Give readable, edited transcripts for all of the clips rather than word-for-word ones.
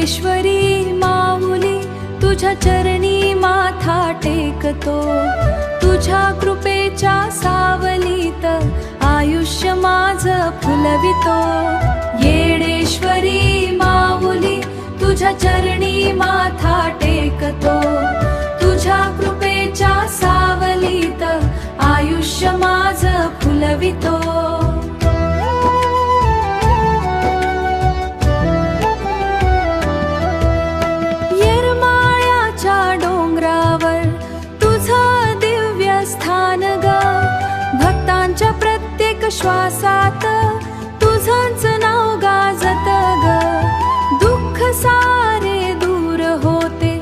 येडेश्वरी माऊली तुझ्या चरणी माथा टेकतो, तुझ्या कृपेच्या सावलीत आयुष्य माझं फुलवितो। येडेश्वरी माऊली तुझ्या चरणी माथा टेकतो, तुझ्या कृपेच्या सावलीत आयुष्य माझं फुलवितो। येरमाळ्याच्या डोंगरावर तुझं दिव्य स्थान ग, भक्तांच्या प्रत्येक श्वासात तुझंच नाव गाजत ग। दुःख सारे दूर होते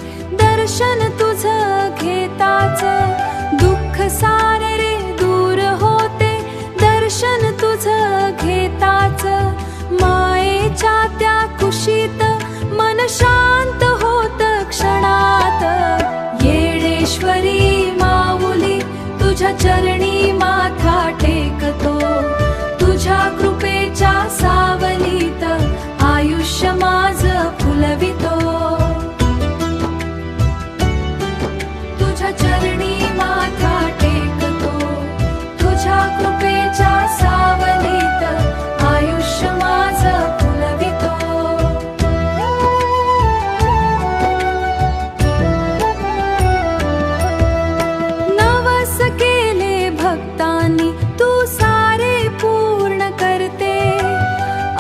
दर्शन तुझं घेताच, दुःख सारे रे दूर होते दर्शन तुझं घेताच। मायेच्या त्या कुशीत मन शांत होत क्षणात, येडेश्वरी माऊली तुझ्या चरणी माथा टेकतो, तुझ्या कृपेच्या सावलीत आयुष्य माझं फुलवितो। तुझ्या चरणी माथा टेकतो, तुझ्या कृपेच्या सावलीत आयुष्य माझं फुलवितो। नवस केले भक्तांनी तू सारे पूर्ण करते,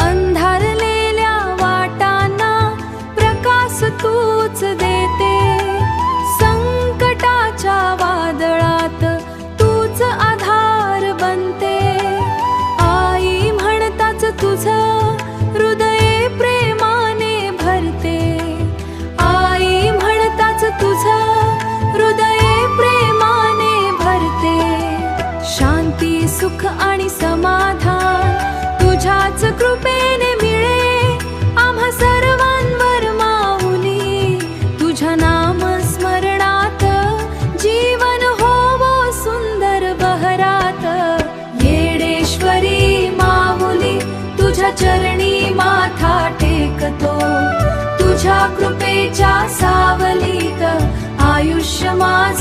अंधारलेल्या वाटांना प्रकाश तूच देते। संकटाच्या वादळात तूच आधार बनते, आई म्हणताच तुझं हृदय प्रेमाने भरते, आई म्हणताच तुझं हृदय प्रेमाने भरते। शांती सुख आणि समाधान तुझ्याच कृपेने मिळे आम्हा सर्वांवर माऊली, तुझ्या नाम स्मरणात जीवन होवो सुंदर बहरात। येडेश्वरी माऊली तुझ्या चरणी माथा टेकतो, तुझ्या कृपेच्या सावलीत आयुष्य माझं